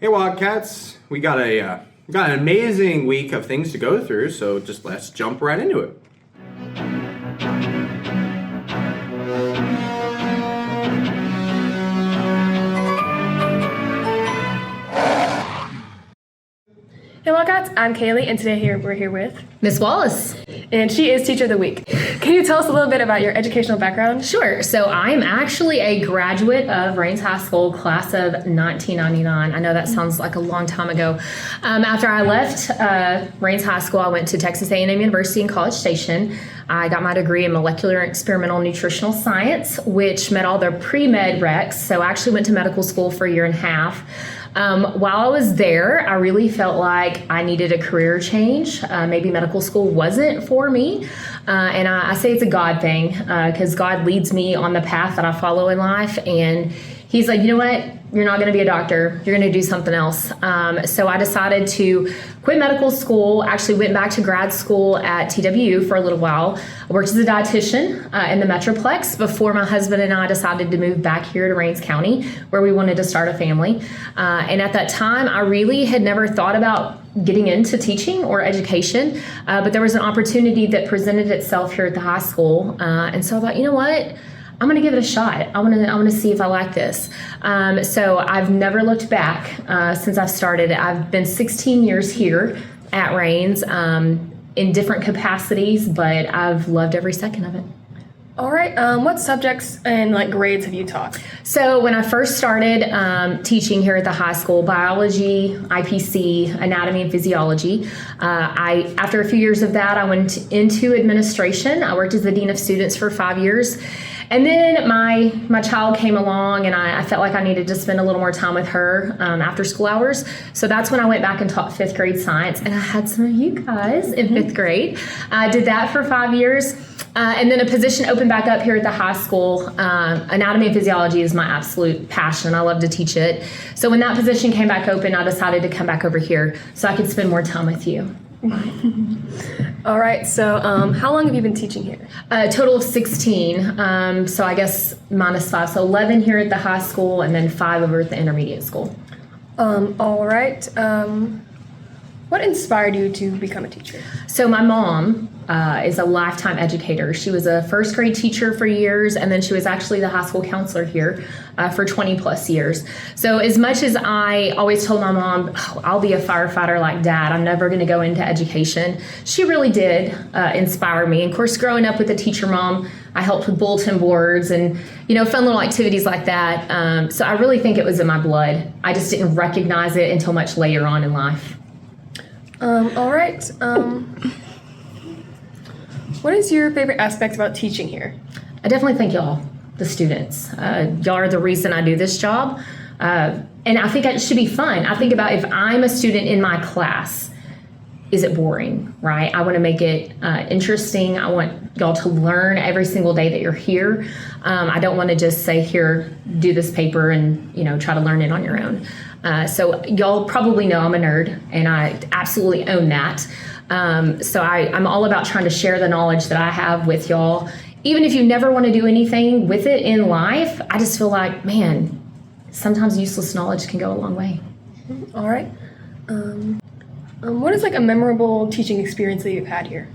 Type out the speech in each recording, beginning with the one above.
Hey Wildcats, we got an amazing week of things to go through, so just let's jump right into it. Hey Wildcats, I'm Kaylee, and today we're here with Miss Wallace. and she is Teacher of the Week. Can you tell us a little bit about your educational background? Sure. So I'm actually a graduate of Rains High School, class of 1999. I know that sounds like a long time ago. After I left Rains High School, I went to Texas A&M University in College Station. I got my degree in molecular and experimental nutritional science, which met all their pre-med recs. So I actually went to medical school for a year and a half. While I was there, I really felt like I needed a career change. Maybe medical school wasn't for me. And I say it's a God thing because God leads me on the path that I follow in life. And he's like, you know what? You're not going to be a doctor. You're going to do something else. So I decided to quit medical school, actually went back to grad school at TWU for a little while. I worked as a dietitian in the Metroplex before my husband and I decided to move back here to Rains County, where we wanted to start a family. And at that time, I really had never thought about getting into teaching or education, but there was an opportunity that presented itself here at the high school. And so I thought, you know what? I'm going to give it a shot. I want to see if I like this. So I've never looked back since I've started. I've been 16 years here at Rains in different capacities, but I've loved every second of it. All right. What subjects and grades have you taught? So when I first started teaching here at the high school, biology, IPC, anatomy, and physiology, after a few years of that, I went into administration. I worked as the dean of students for 5 years. And then my child came along, and I felt like I needed to spend a little more time with her after school hours. So that's when I went back and taught fifth grade science, and I had some of you guys in fifth grade. I did that for 5 years. And then a position opened back up here at the high school. Anatomy and physiology is my absolute passion. I love to teach it. So when that position came back open, I decided to come back over here so I could spend more time with you. All right. So how long have you been teaching here? A total of 16. So I guess minus 5. So 11 here at the high school and then 5 over at the intermediate school. All right. What inspired you to become a teacher? So my mom is a lifetime educator. She was a first grade teacher for years, and then she was actually the high school counselor here for 20 plus years. So as much as I always told my mom, oh, I'll be a firefighter like Dad, I'm never going to go into education, she really did inspire me. And of course, growing up with a teacher mom, I helped with bulletin boards and, fun little activities like that. So I really think it was in my blood. I just didn't recognize it until much later on in life. All right. What is your favorite aspect about teaching here? I definitely think y'all, the students. Y'all are the reason I do this job. And I think it should be fun. I think about if I'm a student in my class, is it boring, right? I want to make it interesting. I want y'all to learn every single day that you're here. I don't want to just say, here, do this paper and, try to learn it on your own. So y'all probably know I'm a nerd, and I absolutely own that. So I'm all about trying to share the knowledge that I have with y'all. Even if you never want to do anything with it in life, I just feel like, man, sometimes useless knowledge can go a long way. All right. What is a memorable teaching experience that you've had here?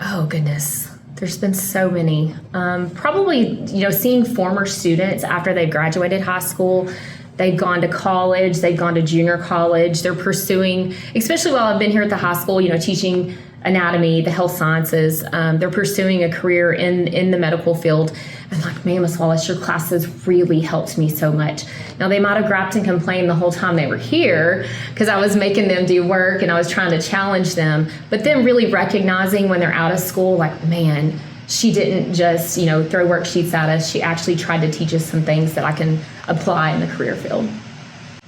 Oh, goodness. There's been so many. Probably, seeing former students after they've graduated high school. They've gone to college, they've gone to junior college, they're pursuing, especially while I've been here at the high school, teaching anatomy, the health sciences, they're pursuing a career in the medical field. I'm like, man, Miss Wallace, your classes really helped me so much. Now, they might have griped and complained the whole time they were here because I was making them do work and I was trying to challenge them, but then really recognizing when they're out of school, like, man, she didn't just, throw worksheets at us. She actually tried to teach us some things that I can apply in the career field.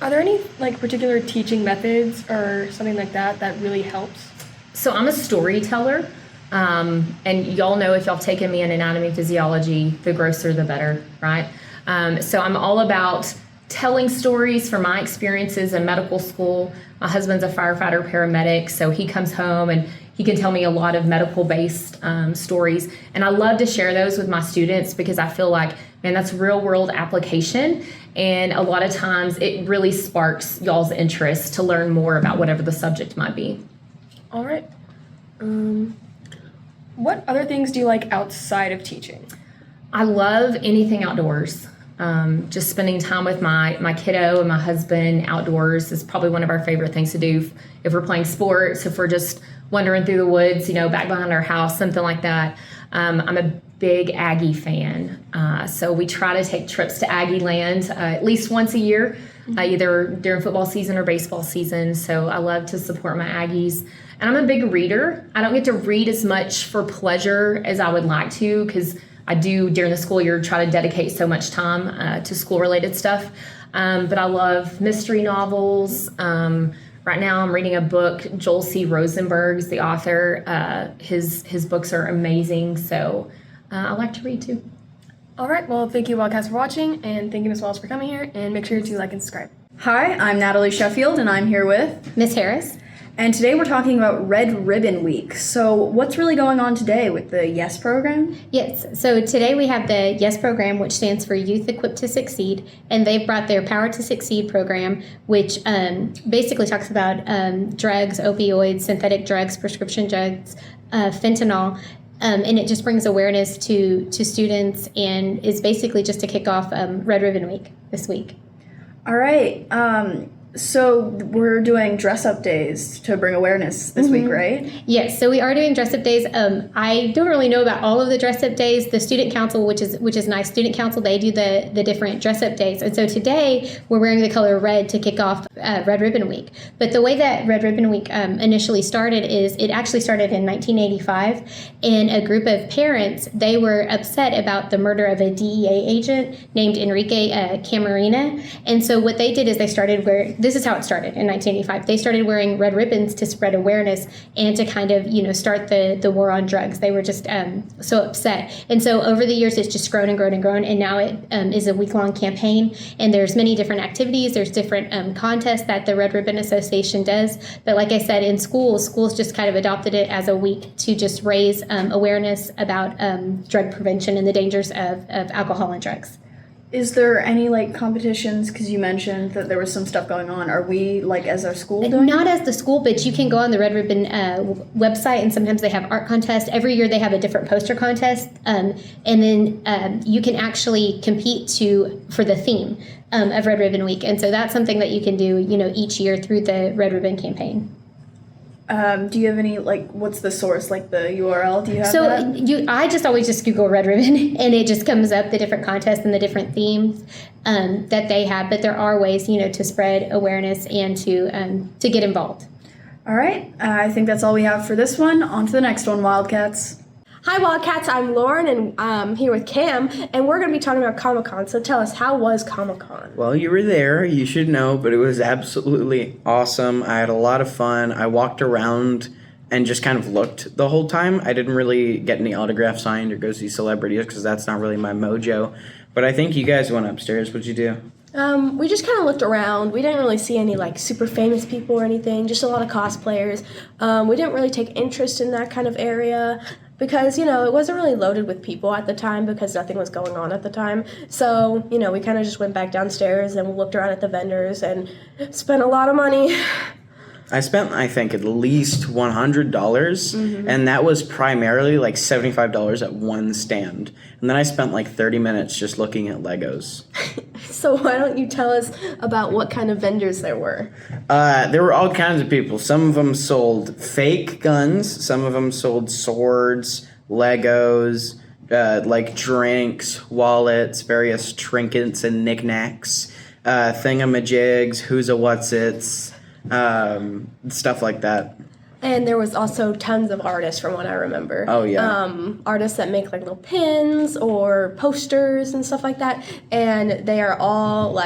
Are there any particular teaching methods or something like that that really helps? So I'm a storyteller, and y'all know if y'all have taken me in anatomy and physiology, the grosser the better, right? So I'm all about telling stories from my experiences in medical school. My husband's a firefighter paramedic, so he comes home and he can tell me a lot of medical-based stories. And I love to share those with my students because I feel like, man, that's real-world application. And a lot of times it really sparks y'all's interest to learn more about whatever the subject might be. All right. What other things do you like outside of teaching? I love anything outdoors. Just spending time with my kiddo and my husband outdoors is probably one of our favorite things to do. If we're playing sports, if we're just wandering through the woods, back behind our house, something like that. I'm a big Aggie fan. So we try to take trips to Aggie Land at least once a year, either during football season or baseball season. So I love to support my Aggies. And I'm a big reader. I don't get to read as much for pleasure as I would like to, because I do during the school year try to dedicate so much time to school related stuff. But I love mystery novels. Right now I'm reading a book, Joel C. Rosenberg's the author. His books are amazing. So I like to read too. All right. Well, thank you, Wildcats, for watching, and thank you, Ms. Walls, for coming here. And make sure to like and subscribe. Hi, I'm Natalie Sheffield, and I'm here with... Miss Harris. And today we're talking about Red Ribbon Week. So what's really going on today with the YES program? Yes, so today we have the YES program, which stands for Youth Equipped to Succeed, and they've brought their Power to Succeed program, which basically talks about drugs, opioids, synthetic drugs, prescription drugs, fentanyl, and it just brings awareness to students and is basically just to kick off Red Ribbon Week this week. All right. So we're doing dress-up days to bring awareness this week, right? Yes, so we are doing dress-up days. I don't really know about all of the dress-up days. The student council, which is nice, student council, they do the different dress-up days. And so today we're wearing the color red to kick off Red Ribbon Week. But the way that Red Ribbon Week initially started is it actually started in 1985, and a group of parents, they were upset about the murder of a DEA agent named Enrique Camarena. And so what they did is they started this is how it started in 1985. They started wearing red ribbons to spread awareness and to kind of, start the war on drugs. They were just so upset. And so over the years, it's just grown and grown and grown. And now it is a week-long campaign. And there's many different activities. There's different contests that the Red Ribbon Association does. But like I said, in schools just kind of adopted it as a week to just raise awareness about drug prevention and the dangers of alcohol and drugs. Is there any, competitions? Because you mentioned that there was some stuff going on. Are we, as our school doing? Not as the school, but you can go on the Red Ribbon website, and sometimes they have art contests. Every year they have a different poster contest, and then you can actually compete for the theme of Red Ribbon Week. And so that's something that you can do, each year through the Red Ribbon campaign. Do you have any, what's the source, the URL? Do you have so that? I just always just Google Red Ribbon, and it just comes up the different contests and the different themes that they have. But there are ways, to spread awareness and to get involved. All right. I think that's all we have for this one. On to the next one, Wildcats. Hi Wildcats, I'm Lauren and I'm here with Cam, and we're going to be talking about Comic-Con. So tell us, how was Comic-Con? Well, you were there, you should know, but it was absolutely awesome. I had a lot of fun. I walked around and just kind of looked the whole time. I didn't really get any autographs signed or go see celebrities because that's not really my mojo. But I think you guys went upstairs. What'd you do? We just kind of looked around. We didn't really see any super famous people or anything, just a lot of cosplayers. We didn't really take interest in that kind of area because, it wasn't really loaded with people at the time because nothing was going on at the time. So, we kind of just went back downstairs and looked around at the vendors and spent a lot of money. I spent, I think, at least $100, and that was primarily $75 at one stand. And then I spent 30 minutes just looking at Legos. So why don't you tell us about what kind of vendors there were? There were all kinds of people. Some of them sold fake guns. Some of them sold swords, Legos, drinks, wallets, various trinkets and knickknacks, thingamajigs, who's-a-what's-its, stuff like that. And there was also tons of artists from what I remember. Oh, yeah. Artists that make little pins or posters and stuff like that. And they are all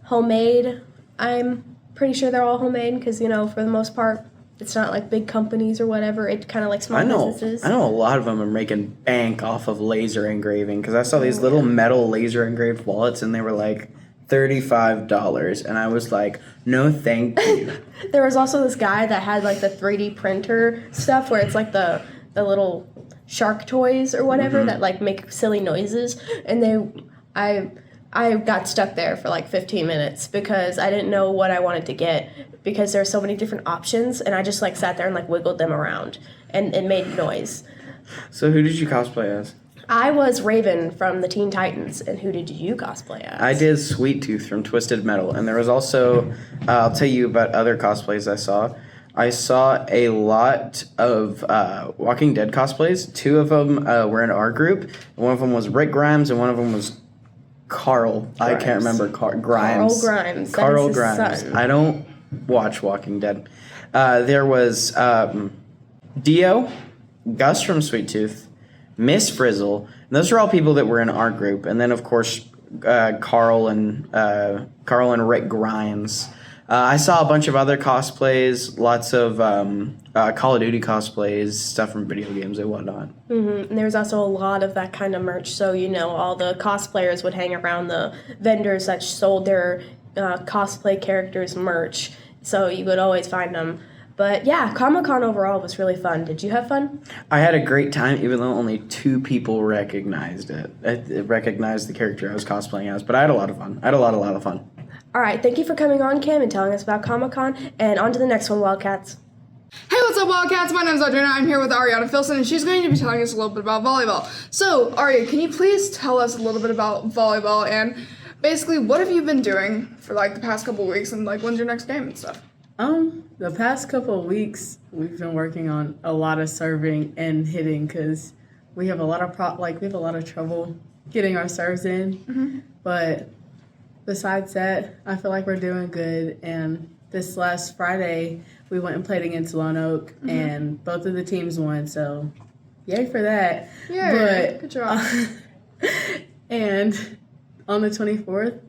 homemade. I'm pretty sure they're all homemade because, for the most part, it's not big companies or whatever. It's kind of small businesses. I know a lot of them are making bank off of laser engraving because I saw these little metal laser engraved wallets and they were $35, and I was no thank you. There was also this guy that had the 3D printer stuff where it's the little shark toys or whatever that make silly noises, and I I got stuck there for like 15 minutes because I didn't know what I wanted to get because there are so many different options, and I just like sat there and like wiggled them around, and it made noise. So who did you cosplay as? I was Raven from the Teen Titans, and who did you cosplay as? I did Sweet Tooth from Twisted Metal, and there was also, I'll tell you about other cosplays I saw. I saw a lot of Walking Dead cosplays. 2 of them were in our group. One of them was Rick Grimes, and one of them was Carl. I can't remember Grimes. Carl Grimes. That Carl is his Grimes. son. I don't watch Walking Dead. There was Dio, Gus from Sweet Tooth, Miss Frizzle. And those are all people that were in our group. And then, of course, Carl and Rick Grimes. I saw a bunch of other cosplays, lots of Call of Duty cosplays, stuff from video games and whatnot. Mm-hmm. And there was also a lot of that kind of merch. So, all the cosplayers would hang around the vendors that sold their cosplay characters merch. So you would always find them. But yeah, Comic-Con overall was really fun. Did you have fun? I had a great time, even though only 2 people recognized it. Recognized the character I was cosplaying as, but I had a lot of fun. I had a lot of fun. All right, thank you for coming on, Kim, and telling us about Comic-Con. And on to the next one, Wildcats. Hey, what's up, Wildcats? My name's Audrina. I'm here with Ariana Filson, and she's going to be telling us a little bit about volleyball. So, Aria, can you please tell us a little bit about volleyball and basically what have you been doing for like the past couple weeks and like when's your next game and stuff? The past couple of weeks, we've been working on a lot of serving and hitting because we have a lot of trouble getting our serves in. Mm-hmm. But besides that, I feel like we're doing good. And this last Friday, we went and played against Lone Oak, mm-hmm. and both of the teams won. So, yay for that! Yeah, good job. And on the 24th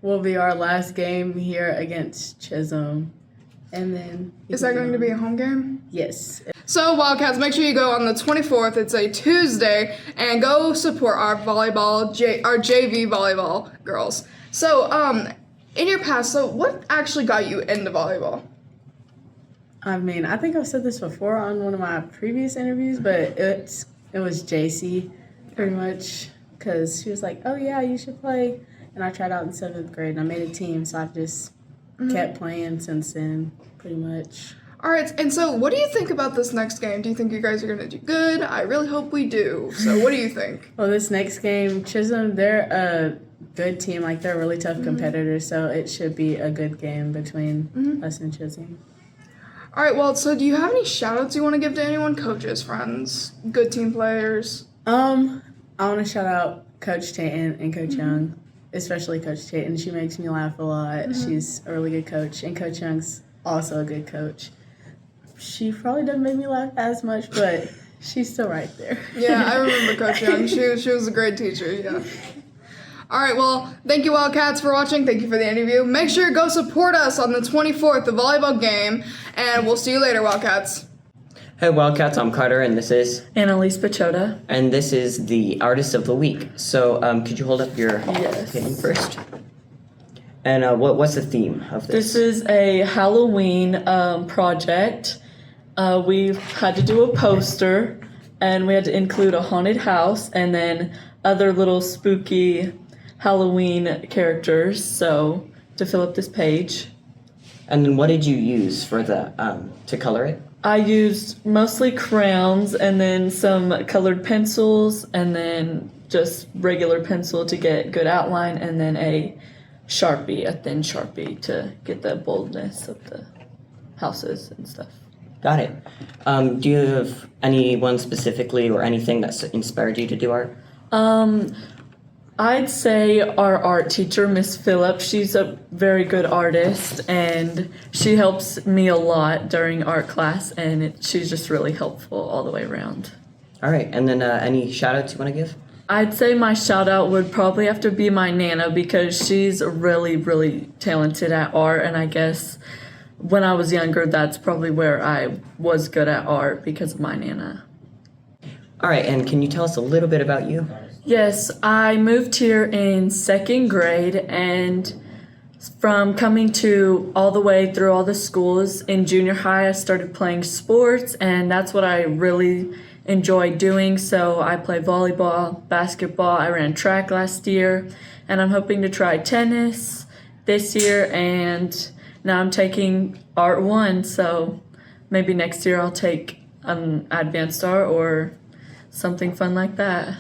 will be our last game here against Chisholm. And then is that going to be a home game? Yes. So Wildcats, make sure you go on the 24th. It's a Tuesday, and go support our our JV volleyball girls. So, in your past, what actually got you into volleyball? I mean, I think I've said this before on one of my previous interviews, but it was JC, pretty much, because she was like, "Oh yeah, you should play," and I tried out in 7th grade, and I made a team, so I've just kept playing since then, pretty much. All right, and so what do you think about this next game? Do you think you guys are going to do good? I really hope we do. So what do you think? Well, this next game, Chisholm, they're a good team. Like, they're really tough competitors, so it should be a good game between us and Chisholm. All right, well, so do you have any shout-outs you want to give to anyone? Coaches, friends, good team players? I want to shout out Coach Tatum and Coach Young. Especially Coach Tatum. She makes me laugh a lot. She's a really good coach. And Coach Young's also a good coach. She probably doesn't make me laugh as much, but she's still right there. Yeah, I remember Coach Young. She was a great teacher, yeah. All right, well, thank you, Wildcats, for watching. Thank you for the interview. Make sure to go support us on the 24th, the volleyball game, and we'll see you later, Wildcats. Hey Wildcats, I'm Carter, and this is Annalise Pachota. And this is the Artist of the Week. So, could you hold up your painting first? And what's the theme of this? This is a Halloween project. We've had to do a poster, and we had to include a haunted house and then other little spooky Halloween characters. So to fill up this page. And then what did you use for the to color it? I used mostly crayons and then some colored pencils and then just regular pencil to get good outline and then a Sharpie, a thin Sharpie to get the boldness of the houses and stuff. Got it. Do you have anyone specifically or anything that's inspired you to do art? I'd say our art teacher, Miss Phillips. She's a very good artist, and she helps me a lot during art class, and she's just really helpful all the way around. All right, and then any shout-outs you want to give? I'd say my shout-out would probably have to be my Nana, because she's really, really talented at art, and I guess when I was younger, that's probably where I was good at art, because of my Nana. All right, and can you tell us a little bit about you? Yes, I moved here in 2nd grade, and from coming to all the way through all the schools in junior high, I started playing sports, and that's what I really enjoy doing. So I play volleyball, basketball, I ran track last year, and I'm hoping to try tennis this year, and now I'm taking Art 1, so maybe next year I'll take an advanced art or something fun like that.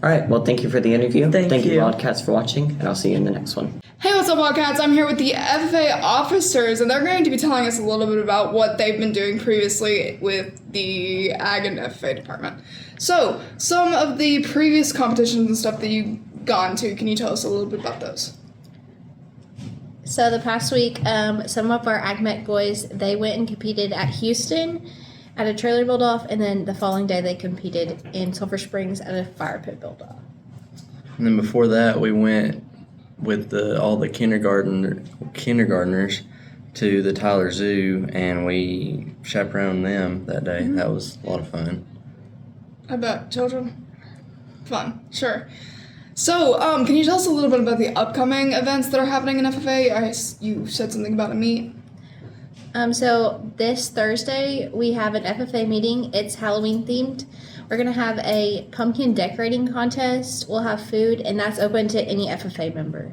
All right. Well, thank you for the interview. Thank you, you. Wildcats, for watching, and I'll see you in the next one. Hey, what's up, Wildcats? I'm here with the FFA officers, and they're going to be telling us a little bit about what they've been doing previously with the Ag and FFA department. So, some of the previous competitions and stuff that you've gone to, can you tell us a little bit about those? So the past week, some of our AgMech boys, they went and competed at Houston at a trailer build-off, and then the following day they competed in Sulphur Springs at a fire pit build-off. And then before that, we went with all the kindergartners to the Tyler Zoo, and we chaperoned them that day. That was a lot of fun. I bet. Children? Fun. Sure. So, can you tell us a little bit about the upcoming events that are happening in FFA? You said something about a meet. So this Thursday we have an FFA meeting. It's Halloween themed. We're gonna have a pumpkin decorating contest. We'll have food, and that's open to any FFA member.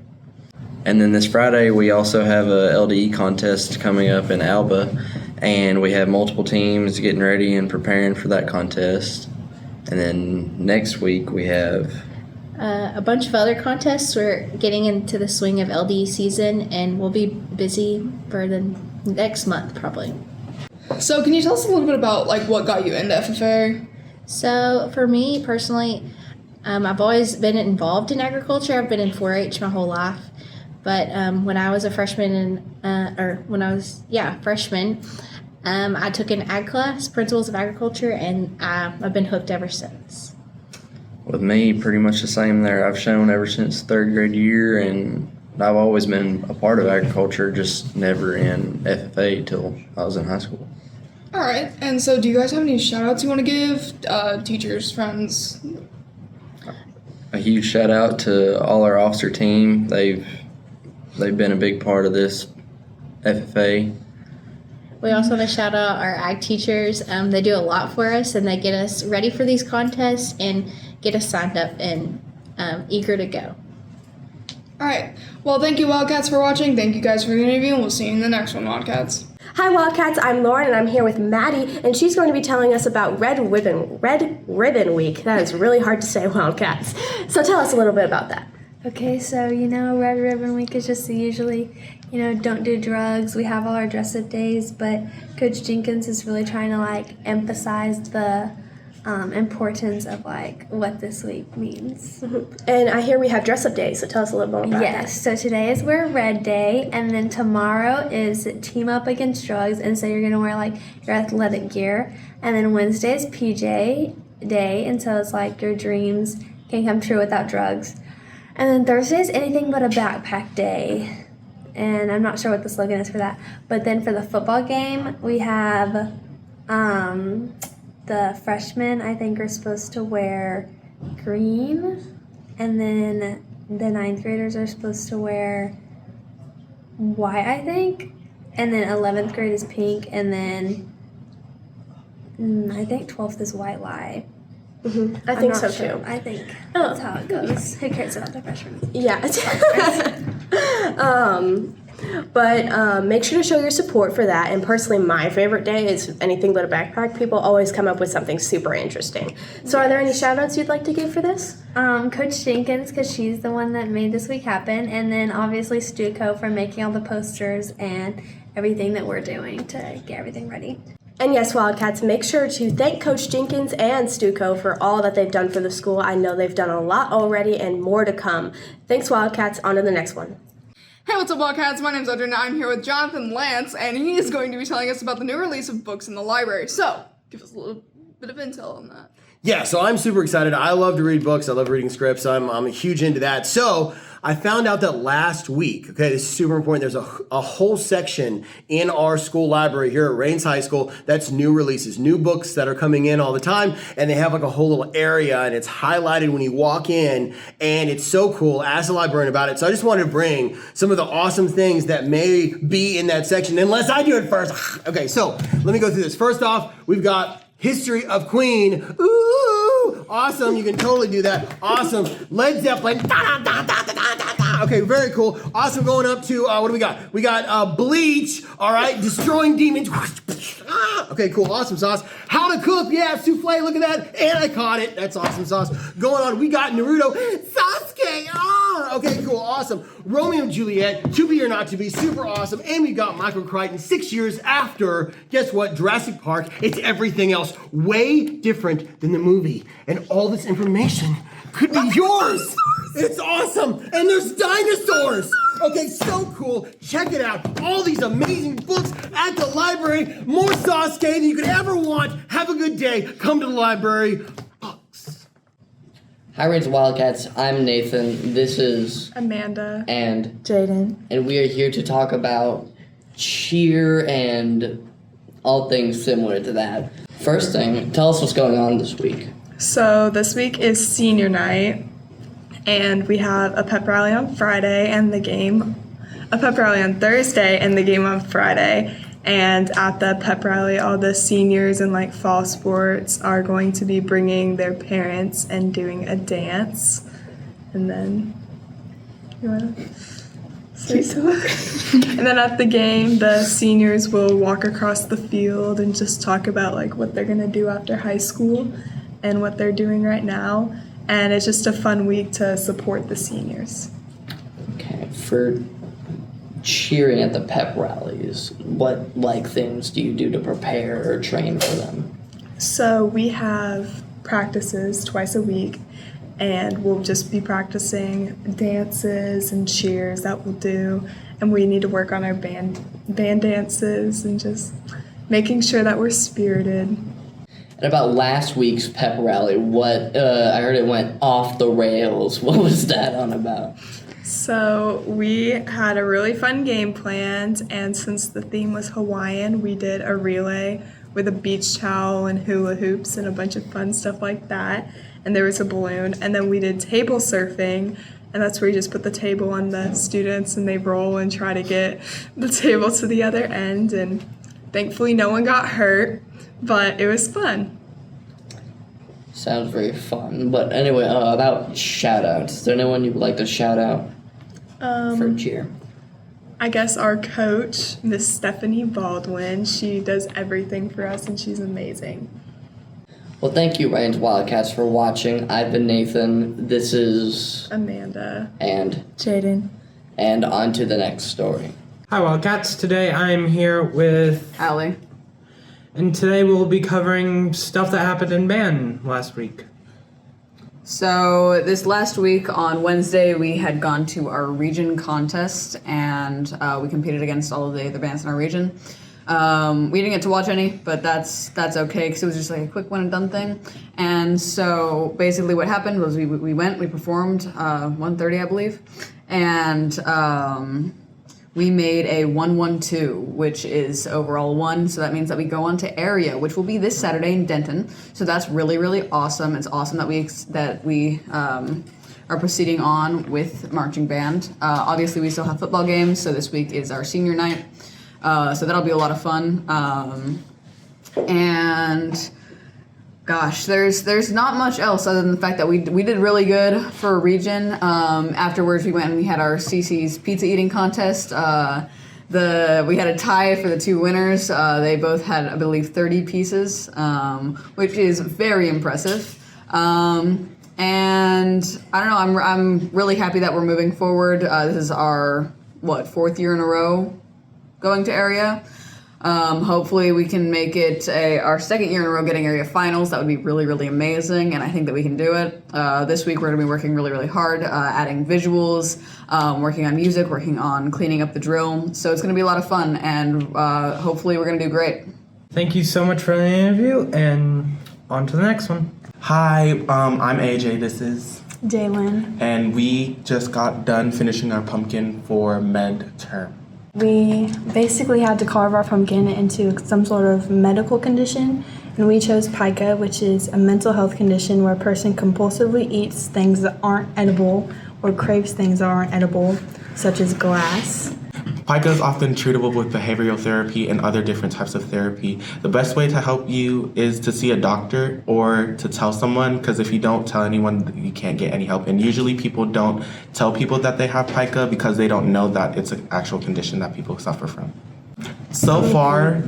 And then this Friday, we also have a LDE contest coming up in Alba, and we have multiple teams getting ready and preparing for that contest. And then next week, we have A bunch of other contests. We're getting into the swing of LDE season, and we'll be busy for the next month probably. So, can you tell us a little bit about what got you into FFA? So for me personally, I've always been involved in agriculture. I've been in 4-H my whole life. But when I was a freshman, freshman, I took an ag class, Principles of Agriculture, and I've been hooked ever since. with me, pretty much the same there. I've shown ever since third grade year, and I've always been a part of agriculture, just never in FFA till I was in high school. All right, and so do you guys have any shout outs you want to give? Teachers, friends? A huge shout out to all our officer team. They've been a big part of this FFA. We also want to shout out our ag teachers. They do a lot for us, and they get us ready for these contests and get us signed up and eager to go. All right. Well, thank you, Wildcats, for watching. Thank you guys for the interview, and we'll see you in the next one, Wildcats. Hi, Wildcats. I'm Lauren, and I'm here with Maddie, and she's going to be telling us about Red Ribbon Week. That is really hard to say, Wildcats. So tell us a little bit about that. Okay, so, Red Ribbon Week is just usually, don't do drugs. We have all our dress-up days, but Coach Jenkins is really trying to, emphasize the importance of, what this week means. Mm-hmm. And I hear we have dress-up days, so tell us a little more about that. Yes, so today is Wear Red Day, and then tomorrow is Team Up Against Drugs, and so you're going to wear, your athletic gear. And then Wednesday is PJ Day, and so it's your dreams can come true without drugs. And then Thursday is Anything But a Backpack Day. And I'm not sure what the slogan is for that. But then for the football game, we have the freshmen, I think, are supposed to wear green. And then the ninth graders are supposed to wear white, I think. And then 11th grade is pink. And then I think 12th is white lie. Mm-hmm. I think so sure. too. I think that's how it goes. Who cares about the freshmen? Yeah. But make sure to show your support for that. And personally, my favorite day is Anything But a Backpack. People always come up with something super interesting. So are there any shout outs you'd like to give for this? Coach Jenkins, because she's the one that made this week happen. And then obviously Stuco for making all the posters and everything that we're doing to get everything ready. And yes, Wildcats, make sure to thank Coach Jenkins and Stuco for all that they've done for the school. I know they've done a lot already and more to come. Thanks, Wildcats. On to the next one. Hey, what's up, Wildcats? My name's Adriana. I'm here with Jonathan Lance, and he is going to be telling us about the new release of books in the library. So, give us a little bit of intel on that. Yeah, so I'm super excited. I love to read books. I love reading scripts. I'm huge into that. So I found out that last week, okay, this is super important. There's a whole section in our school library here at Rains High School that's new releases, new books that are coming in all the time. And they have a whole little area, and it's highlighted when you walk in. And it's so cool. Ask the librarian about it. So I just wanted to bring some of the awesome things that may be in that section, unless I do it first. Okay, so let me go through this. First off, we've got History of Queen. Ooh! Awesome. You can totally do that. Awesome. Led Zeppelin. Da, da, da, da, da, da, da. Okay, very cool. Awesome. Going up to, what do we got? We got Bleach. All right. Destroying demons. Okay, cool. Awesome sauce. How to cook. Yeah, souffle. Look at that. And I caught it. That's awesome sauce. Going on. We got Naruto. Sasuke. Ah. Okay, cool. Awesome. Romeo and Juliet. To be or not to be. Super awesome. And we got Michael Crichton 6 years after, guess what? Jurassic Park. It's everything else. Way different than the movie. And all this information could be yours. It's awesome. And there's dinosaurs. Okay, so cool. Check it out. All these amazing books at the library. More Sasuke than you could ever want. Have a good day. Come to the library. Hi, Rains Wildcats. I'm Nathan. This is Amanda. And Jaden. And we are here to talk about cheer and all things similar to that. First thing, tell us what's going on this week. So this week is senior night, and we have a pep rally on Friday and a pep rally on Thursday and the game on Friday. And at the pep rally, all the seniors in like fall sports are going to be bringing their parents and doing a dance. And then, you wanna say something? And then at the game, the seniors will walk across the field and just talk about like what they're gonna do after high school and what they're doing right now. And it's just a fun week to support the seniors. Okay, for cheering at the pep rallies, what like things do you do to prepare or train for them? So we have practices twice a week, and we'll just be practicing dances and cheers that we'll do, and we need to work on our band dances and just making sure that we're spirited. And about last week's pep rally, what I heard it went off the rails. What was that on about? So we had a really fun game planned, and since the theme was Hawaiian, we did a relay with a beach towel and hula hoops and a bunch of fun stuff like that. And there was a balloon, and then we did table surfing, and that's where you just put the table on the students and they roll and try to get the table to the other end. And thankfully no one got hurt, but it was fun. Sounds very fun. But anyway, about shout outs. Is there anyone you'd like to shout out for cheer? I guess our coach, Miss Stephanie Baldwin, she does everything for us and she's amazing. Well, thank you, Rains Wildcats, for watching. I've been Nathan. This is Amanda. And Jaden. And on to the next story. Hi, Wildcats. Today I'm here with Allie. And today we'll be covering stuff that happened in band last week. So this last week on Wednesday, we had gone to our region contest, and we competed against all of the other bands in our region. We didn't get to watch any, but that's okay because it was just like a quick one and done thing. And so basically what happened was we went, we performed 1:30, I believe, and we made a 1-1-2, which is overall 1. So that means that we go on to area, which will be this Saturday in Denton. So that's really, really awesome. It's awesome that we are proceeding on with marching band. Obviously, we still have football games. So this week is our senior night. So that'll be a lot of fun. And gosh, there's not much else other than the fact that we did really good for a region. Afterwards, we went and we had our CC's pizza eating contest. We had a tie for the two winners. They both had, I believe, 30 pieces, which is very impressive. And I don't know, I'm really happy that we're moving forward. This is our, 4th year in a row going to area. Hopefully we can make it our 2nd year in a row getting area finals. That would be really, really amazing, and I think that we can do it. This week we're going to be working really, really hard, adding visuals, working on music, working on cleaning up the drill. So it's going to be a lot of fun, and hopefully we're going to do great. Thank you so much for the interview, and on to the next one. Hi, I'm AJ. This is Jalen. And we just got done finishing our pumpkin for midterm. We basically had to carve our pumpkin into some sort of medical condition, and we chose pica, which is a mental health condition where a person compulsively eats things that aren't edible or craves things that aren't edible, such as glass. Pica is often treatable with behavioral therapy and other different types of therapy. The best way to help you is to see a doctor or to tell someone, because if you don't tell anyone, you can't get any help. And usually people don't tell people that they have pica because they don't know that it's an actual condition that people suffer from. So far,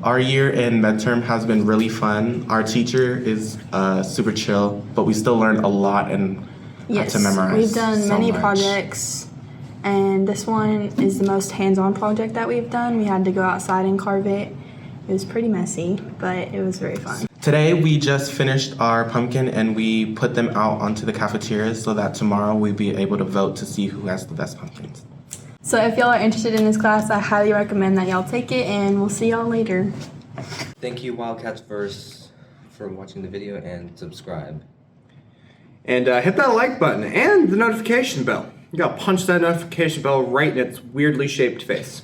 our year in midterm has been really fun. Our teacher is super chill, but we still learned a lot and had to memorize. We've done so many much. projects, and this one is the most hands-on project that we've done. We had to go outside and carve it. It was pretty messy, but it was very fun. Today we just finished our pumpkin and we put them out onto the cafeterias so that tomorrow we'll be able to vote to see who has the best pumpkins. So if y'all are interested in this class, I highly recommend that y'all take it, and we'll see y'all later. Thank you, Wildcats Verse, for watching the video and subscribe. And hit that like button and the notification bell. You gotta punch that notification bell right in its weirdly shaped face.